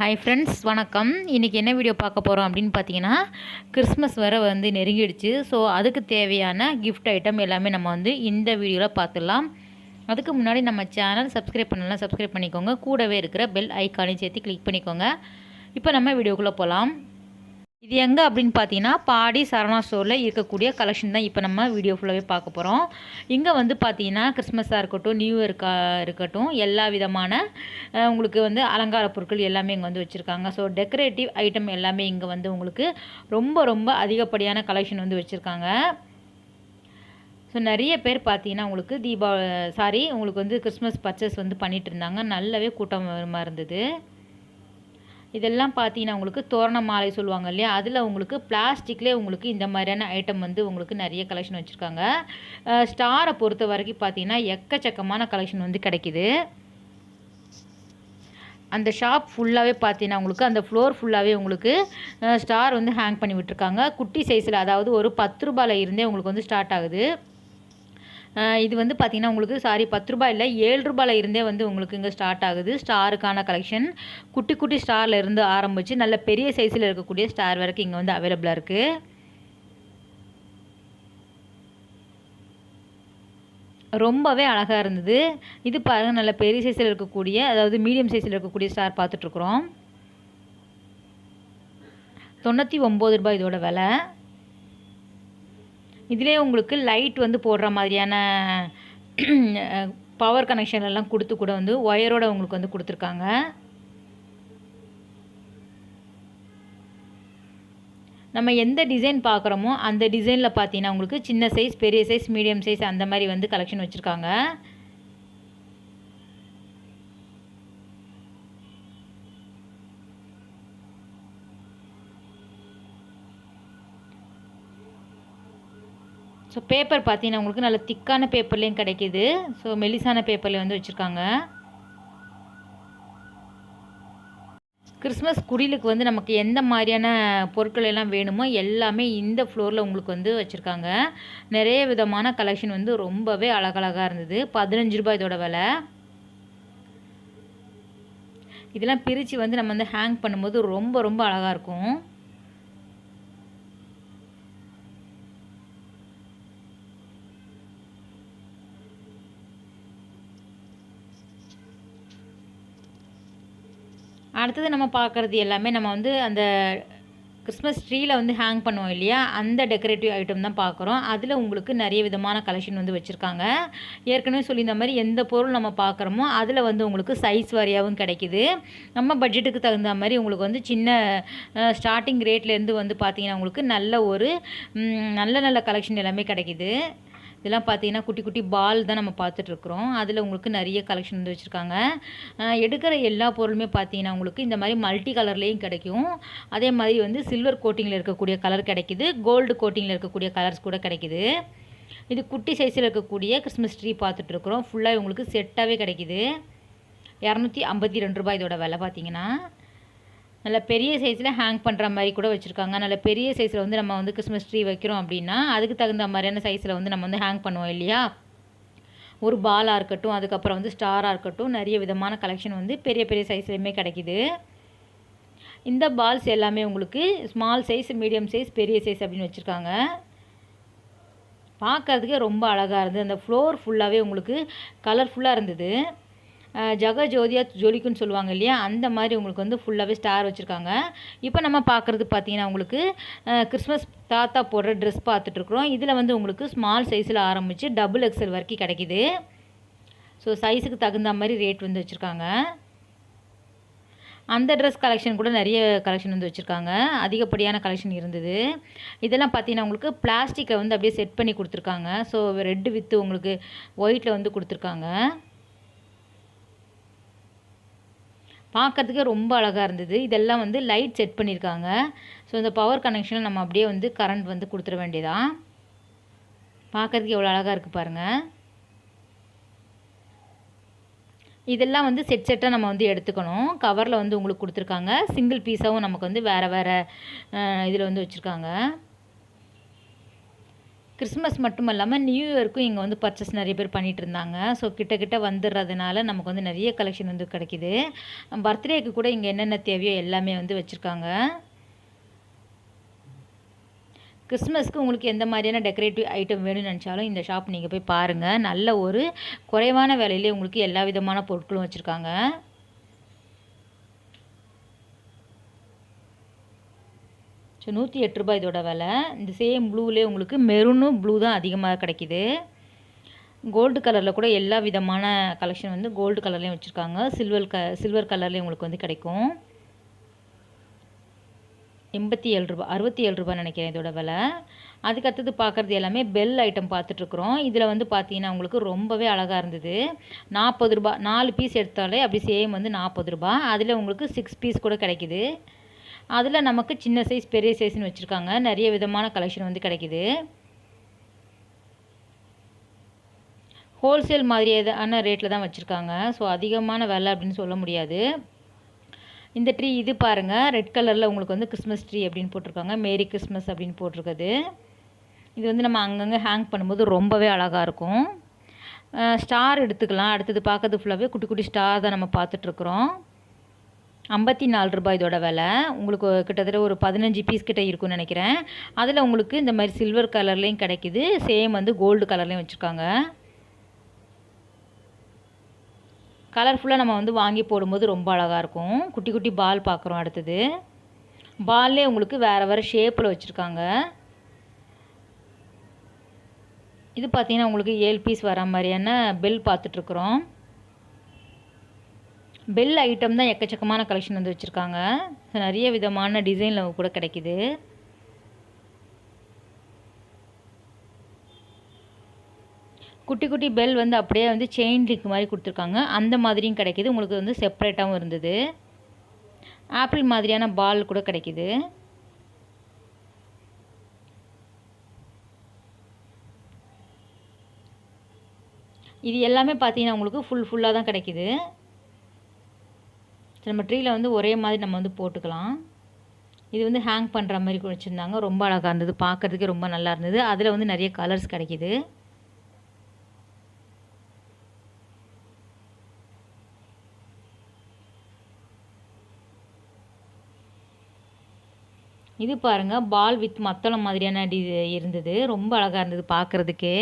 Hi friends, வணக்கம். இன்றைக்கி என்ன வீடியோ பார்க்க போகிறோம் அப்படின்னு பார்த்தீங்கன்னா, கிறிஸ்மஸ் வேறு நெருங்கிடுச்சு. ஸோ அதுக்கு தேவையான கிஃப்ட் ஐட்டம் எல்லாமே நம்ம இந்த வீடியோவில் பார்த்துடலாம். அதுக்கு முன்னாடி நம்ம சேனல் சப்ஸ்கிரைப் பண்ணலாம், சப்ஸ்கிரைப் பண்ணிக்கோங்க. கூடவே இருக்கிற பெல் ஐக்கானையும் சேர்த்து கிளிக் பண்ணிக்கோங்க. இப்போ நம்ம வீடியோக்குள்ளே போகலாம். இது எங்கே அப்படின்னு பார்த்தீங்கன்னா, பாடி சரவணா ஸ்டோரில் இருக்கக்கூடிய கலெக்ஷன் தான் இப்போ நம்ம வீடியோ ஃபுல்லாகவே பார்க்க போகிறோம். இங்கே பார்த்தீங்கன்னா, கிறிஸ்மஸாக இருக்கட்டும், நியூ இயர்க்காக இருக்கட்டும், எல்லா விதமான உங்களுக்கு அலங்கார பொருட்கள் எல்லாமே இங்கே வச்சுருக்காங்க. ஸோ டெக்கரேட்டிவ் ஐட்டம் எல்லாமே இங்கே உங்களுக்கு ரொம்ப ரொம்ப அதிகப்படியான கலெக்ஷன் வச்சுருக்காங்க. ஸோ நிறைய பேர் பார்த்தீங்கன்னா உங்களுக்கு கிறிஸ்மஸ் பர்ச்சேஸ் பண்ணிகிட்டு இருந்தாங்க. நல்லாவே கூட்டமாக இருந்தது. இதெல்லாம் பார்த்தீங்கன்னா உங்களுக்கு தோரண மாலை சொல்லுவாங்க இல்லையா, அதில் உங்களுக்கு பிளாஸ்டிக்லேயே உங்களுக்கு இந்த மாதிரியான ஐட்டம் உங்களுக்கு நிறைய கலெக்ஷன் வச்சுருக்காங்க. ஸ்டாரை பொறுத்த வரைக்கும் பார்த்தீங்கன்னா எக்கச்சக்கமான கலெக்ஷன் கிடைக்கிது. அந்த ஷாப் ஃபுல்லாகவே பார்த்தீங்கன்னா உங்களுக்கு அந்த ஃப்ளோர் ஃபுல்லாகவே உங்களுக்கு ஸ்டார் ஹேங் பண்ணி விட்டுருக்காங்க. குட்டி சைஸில், அதாவது ஒரு 10 ரூபாயில் இருந்தே உங்களுக்கு ஸ்டார்ட் ஆகுது. இது பார்த்தீங்கன்னா உங்களுக்கு 10 ரூபாய் இல்லை, 7 ரூபாயில் இருந்தே உங்களுக்கு இங்கே ஸ்டார்ட் ஆகுது. ஸ்டாருக்கான கலெக்ஷன் குட்டி குட்டி ஸ்டாரில் இருந்து ஆரம்பித்து நல்ல பெரிய சைஸில் இருக்கக்கூடிய ஸ்டார் வரைக்கும் இங்கே அவைலபிளாக இருக்குது. ரொம்பவே அழகாக இருந்தது. இது பாருங்கள், நல்ல பெரிய சைஸில் இருக்கக்கூடிய, அதாவது மீடியம் சைஸில் இருக்கக்கூடிய ஸ்டார் பார்த்துட்ருக்குறோம். 99 ரூபாய் இதோட விலை. இதிலே உங்களுக்கு லைட் போடுற மாதிரியான பவர் கனெக்ஷன் எல்லாம் கொடுத்து கூட ஒயரோட உங்களுக்கு கொடுத்துருக்காங்க. நம்ம எந்த டிசைன் பார்க்குறோமோ அந்த டிசைனில் பார்த்தீங்கன்னா உங்களுக்கு சின்ன சைஸ், பெரிய சைஸ், மீடியம் சைஸ் அந்த மாதிரி கலெக்ஷன் வச்சுருக்காங்க. ஸோ பேப்பர் பார்த்தீங்கன்னா உங்களுக்கு நல்ல திக்கான பேப்பர்லேயும் கிடைக்கிது. ஸோ மெலிசான பேப்பர்லேயும் வச்சுருக்காங்க. கிறிஸ்மஸ் குடிலுக்கு நமக்கு எந்த மாதிரியான பொருட்கள் எல்லாம் வேணுமோ எல்லாமே இந்த ஃப்ளோரில் உங்களுக்கு வச்சுருக்காங்க. நிறைய விதமான கலெக்ஷன் ரொம்பவே அழகழகாக இருந்தது. 15 ரூபாய் இதோட விலை. இதெல்லாம் பிரித்து நம்ம ஹேங் பண்ணும்போது ரொம்ப ரொம்ப அழகாக இருக்கும். அடுத்தது நம்ம பார்க்குறது எல்லாமே நம்ம அந்த கிறிஸ்மஸ் ட்ரீயில் ஹேங் பண்ணுவோம் இல்லையா, அந்த டெக்கரேட்டிவ் ஐட்டம் தான் பார்க்குறோம். அதில் உங்களுக்கு நிறைய விதமான கலெக்ஷன் வச்சுருக்காங்க. ஏற்கனவே சொல்லியிருந்த மாதிரி எந்த பொருள் நம்ம பார்க்குறோமோ அதில் உங்களுக்கு சைஸ் வாரியாகவும் கிடைக்கிது. நம்ம பட்ஜெட்டுக்கு தகுந்த மாதிரி உங்களுக்கு சின்ன ஸ்டார்டிங் ரேட்லேருந்து பார்த்தீங்கன்னா உங்களுக்கு நல்ல நல்ல கலெக்ஷன் எல்லாமே கிடைக்கிது. இதெல்லாம் பார்த்தீங்கன்னா குட்டி குட்டி பால் தான் நம்ம பார்த்துட்ருக்குறோம். அதில் உங்களுக்கு நிறைய கலெக்ஷன் வச்சுருக்காங்க. எடுக்கிற எல்லா பொருளுமே பார்த்தீங்கன்னா உங்களுக்கு இந்த மாதிரி மல்டி கலர்லேயும் கிடைக்கும். அதே மாதிரி சில்வர் கோட்டிங்கில் இருக்கக்கூடிய கலர் கிடைக்கிது, கோல்டு கோட்டிங்கில் இருக்கக்கூடிய கலர்ஸ் கூட கிடைக்கிது. இது குட்டி சைஸில் இருக்கக்கூடிய கிறிஸ்மஸ் ட்ரீ பார்த்துட்ருக்குறோம். ஃபுல்லாக உங்களுக்கு செட்டாகவே கிடைக்கிது. 252 ரூபாய் இதோட விலை. பார்த்தீங்கன்னா நல்ல பெரிய சைஸில் ஹேங் பண்ணுற மாதிரி கூட வச்சுருக்காங்க. நல்ல பெரிய சைஸில் நம்ம கிறிஸ்மஸ் ட்ரீ வைக்கிறோம் அப்படின்னா அதுக்கு தகுந்த மாதிரியான சைஸில் நம்ம ஹேங் பண்ணுவோம் இல்லையா, ஒரு பாலாக இருக்கட்டும், அதுக்கப்புறம் ஸ்டாராக இருக்கட்டும், நிறைய விதமான கலெக்ஷன் பெரிய பெரிய சைஸ்லையுமே கிடைக்கிது. இந்த பால்ஸ் எல்லாமே உங்களுக்கு ஸ்மால் சைஸ், மீடியம் சைஸ், பெரிய சைஸ் அப்படின்னு வச்சுருக்காங்க. பார்க்குறதுக்கே ரொம்ப அழகாக இருந்தது. அந்த ஃப்ளோர் ஃபுல்லாகவே உங்களுக்கு கலர்ஃபுல்லாக இருந்தது. ஜோதியாக ஜொலிக்குன்னு சொல்லுவாங்க இல்லையா, அந்த மாதிரி உங்களுக்கு ஃபுல்லாகவே ஸ்டார் வச்சுருக்காங்க. இப்போ நம்ம பார்க்குறது பார்த்தீங்கன்னா உங்களுக்கு கிறிஸ்மஸ் தாத்தா போடுற ட்ரெஸ் பார்த்துட்ருக்குறோம். இதில் உங்களுக்கு ஸ்மால் சைஸில் ஆரம்பித்து டபுள் எக்ஸல் வரைக்கும் கிடைக்கிது. ஸோ சைஸுக்கு தகுந்த மாதிரி ரேட் வச்சுருக்காங்க. அந்த ட்ரெஸ் கலெக்ஷன் கூட நிறைய கலெக்ஷன் வச்சுருக்காங்க. அதிகப்படியான கலெக்ஷன் இருந்தது. இதெல்லாம் பார்த்தீங்கன்னா உங்களுக்கு பிளாஸ்டிக்கில் அப்படியே செட் பண்ணி கொடுத்துருக்காங்க. ஸோ ரெட்டு வித்து உங்களுக்கு ஒயிட்டில் கொடுத்துருக்காங்க. பார்க்குறதுக்கே ரொம்ப அழகாக இருந்தது. இதெல்லாம் லைட் செட் பண்ணியிருக்காங்க. ஸோ இந்த பவர் கனெக்ஷனில் நம்ம அப்படியே கரண்ட் கொடுத்துட வேண்டியதான். பார்க்குறதுக்கு எவ்வளோ அழகாக இருக்குது பாருங்கள். இதெல்லாம் செட்டாக நம்ம எடுத்துக்கணும். கவரில் உங்களுக்கு கொடுத்துருக்காங்க. சிங்கிள் பீஸாகவும் நமக்கு வேறு வேறு இதில் வச்சுருக்காங்க. கிறிஸ்மஸ் மட்டும் இல்லாமல் நியூ இயருக்கும் இங்கே வந்து பர்ச்சேஸ் நிறைய பேர் பண்ணிகிட்டு இருந்தாங்க. ஸோ கிட்ட வந்துடுறதுனால நமக்கு வந்து நிறைய கலெக்ஷன் வந்து கிடைக்கிது. பர்த்டேக்கு கூட இங்கே என்னென்ன தேவையோ எல்லாமே வந்து வச்சுருக்காங்க. கிறிஸ்மஸ்க்கு உங்களுக்கு எந்த மாதிரியான டெக்கரேட்டிவ் ஐட்டம் வேணும்னு நினச்சாலும் இந்த ஷாப் நீங்கள் போய் பாருங்கள். நல்ல ஒரு குறைவான விலையிலே உங்களுக்கு எல்லா விதமான பொருட்களும் வச்சுருக்காங்க. ஸோ ₹108 இதோட விலை. இந்த சேம் ப்ளூவிலே உங்களுக்கு மெரூனும் ப்ளூ தான் அதிகமாக கிடைக்கிது. கோல்டு கலரில் கூட எல்லா விதமான கலெக்ஷன் வந்து கோல்டு கலர்லேயும் வச்சுருக்காங்க. சில்வர் கலர்லேயும் உங்களுக்கு வந்து கிடைக்கும். ₹87 ₹67 நினைக்கிறேன் இதோட விலை. அதுக்கடுத்தது பார்க்குறது எல்லாமே பெல் ஐட்டம் பார்த்துட்ருக்குறோம். இதில் வந்து பார்த்தீங்கன்னா உங்களுக்கு ரொம்பவே அழகாக இருந்தது. ₹40 4 பீஸ் எடுத்தாலே அப்படி சேம் வந்து ₹40. அதில் உங்களுக்கு 6 பீஸ் கூட கிடைக்கிது. அதில் நமக்கு சின்ன சைஸ் பெரிய சைஸ்னு வச்சுருக்காங்க. நிறைய விதமான கலெக்ஷன் வந்து கிடைக்கிது. ஹோல்சேல் மாதிரியான ரேட்டில் தான் வச்சுருக்காங்க. ஸோ அதிகமான விலை அப்படின்னு சொல்ல முடியாது. இந்த ட்ரீ இது பாருங்கள், ரெட் கலரில் உங்களுக்கு வந்து கிறிஸ்மஸ் ட்ரீ அப்படின்னு போட்டிருக்காங்க. மேரி கிறிஸ்மஸ் அப்படின்னு போட்டிருக்குது. இது வந்து நம்ம அங்கங்கே ஹேங் பண்ணும்போது ரொம்பவே அழகாக இருக்கும். ஸ்டார் எடுத்துக்கலாம். அடுத்தது பார்க்கறது ஃபுல்லாகவே குட்டி குட்டி ஸ்டார் தான் நம்ம பார்த்துட்ருக்குறோம். ₹54 இதோட விலை. உங்களுக்கு கிட்டத்தட்ட ஒரு 15 பீஸ் கிட்ட இருக்குன்னு நினைக்கிறேன். அதில் உங்களுக்கு இந்த மாதிரி சில்வர் கலர்லேயும் கிடைக்கிது. சேம் வந்து கோல்டு கலர்லேயும் வச்சுருக்காங்க. கலர்ஃபுல்லாக நம்ம வந்து வாங்கி போடும்போது ரொம்ப அழகாக இருக்கும். குட்டி குட்டி பால் பார்க்குறோம். அடுத்தது பால்லே உங்களுக்கு வேறு ஷேப்பில் வச்சுருக்காங்க. இது பார்த்திங்கன்னா உங்களுக்கு 7 பீஸ் வர மாதிரியான பெல் பார்த்துட்ருக்குறோம். பெல் ஐட்டம் தான் எக்கச்சக்கமான கலெக்ஷன் வந்து வச்சுருக்காங்க. ஸோ நிறைய விதமான டிசைனில் கூட கிடைக்கிது. குட்டி குட்டி பெல் வந்து அப்படியே வந்து செயின் லிங்க் மாதிரி கொடுத்துருக்காங்க. அந்த மாதிரியும் கிடைக்கிது. உங்களுக்கு வந்து செப்பரேட்டாகவும் இருந்தது. ஆப்பிள் மாதிரியான பால் கூட கிடைக்கிது. இது எல்லாமே பார்த்தீங்கன்னா உங்களுக்கு ஃபுல்லாக தான் கிடைக்கிது. நம்ம ட்ரீயில் வந்து ஒரே மாதிரி நம்ம வந்து போட்டுக்கலாம். இது வந்து ஹேங் பண்ணுற மாதிரி வச்சுருந்தாங்க. ரொம்ப அழகாக இருந்தது. பார்க்குறதுக்கே ரொம்ப நல்லா இருந்தது. அதில் வந்து நிறைய கலர்ஸ் கிடைக்கிது. இது பாருங்கள், பால் வித் மத்தளம் மாதிரியான இருந்தது. ரொம்ப அழகாக இருந்தது பார்க்குறதுக்கே.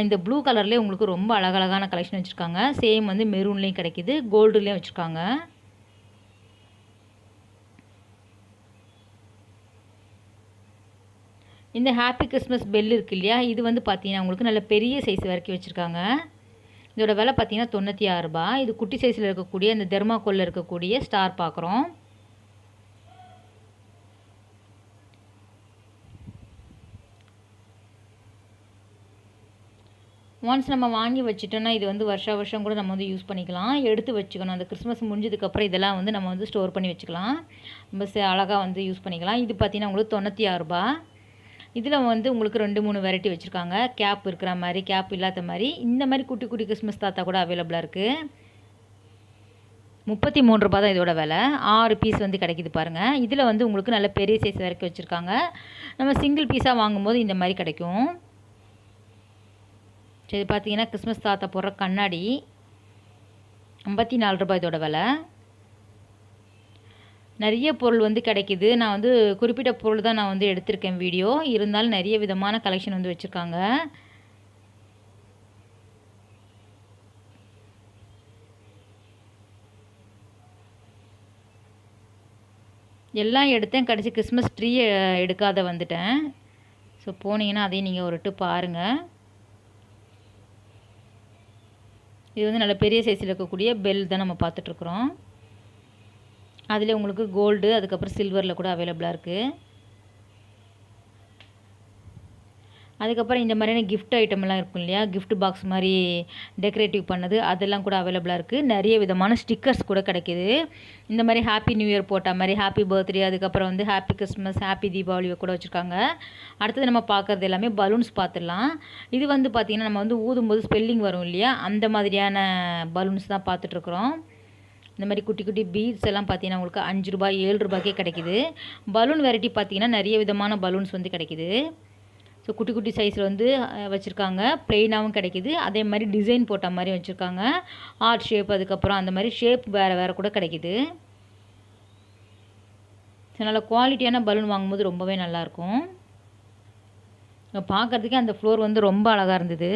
இந்த ப்ளூ கலர்லேயே உங்களுக்கு ரொம்ப அழகழகான கலெக்ஷன் வச்சுருக்காங்க. சேம் வந்து மெரூன்லேயும் கிடைக்கிது, கோல்டுலேயும் வச்சுருக்காங்க. இந்த ஹாப்பி கிறிஸ்மஸ் பெல் இருக்குது இல்லையா, இது வந்து பார்த்தீங்கன்னா உங்களுக்கு நல்ல பெரிய சைஸ் வரைக்கும் வச்சுருக்காங்க. இதோட விலை பார்த்தீங்கன்னா ₹96. இது குட்டி சைஸில் இருக்கக்கூடிய இந்த தெர்மாக்கோலில் இருக்கக்கூடிய ஸ்டார் பார்க்குறோம். ஒன்ஸ் நம்ம வாங்கி வச்சுட்டோன்னா இது வந்து வருஷம் கூட நம்ம வந்து யூஸ் பண்ணிக்கலாம். எடுத்து வச்சுக்கணும். அந்த கிறிஸ்மஸ் முடிஞ்சதுக்கப்புறம் இதெல்லாம் வந்து நம்ம வந்து ஸ்டோர் பண்ணி வச்சுக்கலாம். ரொம்ப அழகாக வந்து யூஸ் பண்ணிக்கலாம். இது பார்த்தீங்கன்னா உங்களுக்கு ₹96. இதில் வந்து உங்களுக்கு 2-3 வெரைட்டி வச்சுருக்காங்க. கேப் இருக்கிற மாதிரி, கேப் இல்லாத மாதிரி, இந்த மாதிரி குட்டி குட்டி கிறிஸ்மஸ் தாத்தா கூட அவைலபிளாக இருக்குது. ₹33 தான் இதோட விலை. 6 பீஸ் வந்து கிடைக்கிது பாருங்கள். இதில் வந்து உங்களுக்கு நல்ல பெரிய சைஸ் வரைக்கும் வச்சுருக்காங்க. நம்ம சிங்கிள் பீஸாக வாங்கும்போது இந்த மாதிரி கிடைக்கும். சரி, பார்த்தீங்கன்னா கிறிஸ்மஸ் தாத்தா போடுற கண்ணாடி ₹54 இதோட விலை. நிறைய பொருள் வந்து கிடைக்கிது. நான் வந்து குறிப்பிட்ட பொருள் தான் நான் வந்து எடுத்திருக்கேன் வீடியோ. இருந்தாலும் நிறைய விதமான கலெக்ஷன் வந்து வச்சுருக்காங்க. எல்லாம் எடுத்தேன். கடைசி கிறிஸ்மஸ் ட்ரீ எடுக்காத வந்துட்டேன். ஸோ போனீங்கன்னா அதையும் நீங்கள் ஒரு ட்ரிப் பாருங்கள். இது வந்து நல்ல பெரிய சைஸில் இருக்கக்கூடிய பெல் தான் நம்ம பார்த்துட்ருக்குறோம். அதில் உங்களுக்கு கோல்டு, அதுக்கப்புறம் சில்வரில் கூட அவைலபிளாக இருக்குது. அதுக்கப்புறம் இந்த மாதிரியான கிஃப்ட் ஐட்டம்லாம் இருக்கும் இல்லையா, கிஃப்ட் பாக்ஸ் மாதிரி டெக்கரேட்டிவ் பண்ணது, அதெல்லாம் கூட அவைலபிளாக இருக்குது. நிறைய விதமான ஸ்டிக்கர்ஸ் கூட கிடைக்கிது. இந்த மாதிரி ஹாப்பி நியூ இயர் போட்ட மாதிரி, ஹாப்பி பர்த்டே, அதுக்கப்புறம் வந்து ஹாப்பி கிறிஸ்மஸ், ஹாப்பி தீபாவளி கூட வச்சுருக்காங்க. அடுத்தது நம்ம பார்க்குறது எல்லாமே பலூன்ஸ் பார்த்துடலாம். இது வந்து பார்த்திங்கன்னா நம்ம வந்து ஊதும்போது ஸ்பெல்லிங் வரும் இல்லையா, அந்த மாதிரியான பலூன்ஸ் தான் பார்த்துட்ருக்குறோம். இந்த மாதிரி குட்டி குட்டி பீட்ஸ் எல்லாம் பார்த்தீங்கன்னா உங்களுக்கு ₹5 7 கிடைக்கிது. பலூன் வெரைட்டி பார்த்திங்கன்னா நிறைய விதமான பலூன்ஸ் வந்து கிடைக்கிது. ஸோ குட்டி குட்டி சைஸில் வந்து வச்சுருக்காங்க. ப்ளெயினாகவும் கிடைக்கிது, அதே மாதிரி டிசைன் போட்ட மாதிரி வச்சுருக்காங்க. ஹார்ட் ஷேப், அதுக்கப்புறம் அந்த மாதிரி ஷேப் வேறு வேறு கூட கிடைக்கிது. ஸோ நல்ல குவாலிட்டியான பலூன் வாங்கும்போது ரொம்பவே நல்லாயிருக்கும். பார்க்குறதுக்கே அந்த ஃப்ளோர் வந்து ரொம்ப அழகாக இருந்தது.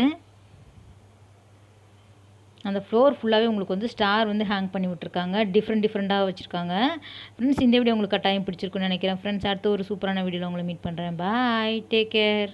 அந்த ஃப்ளோர் ஃபுல்லாகவே உங்களுக்கு வந்து ஸ்டார் வந்து ஹேங் பண்ணி விட்ருக்காங்க. டிஃப்ரெண்ட்டாக வச்சுருக்காங்க. ஃப்ரெண்ட்ஸ், இந்த வீடியோ உங்களுக்கு கட்டாயம் பிடிச்சிருக்குன்னு நினைக்கிறேன். ஃப்ரெண்ட்ஸ், அடுத்த ஒரு சூப்பரான வீடியோவில் உங்களை மீட் பண்ணுறேன். பாய், டேக் கேர்.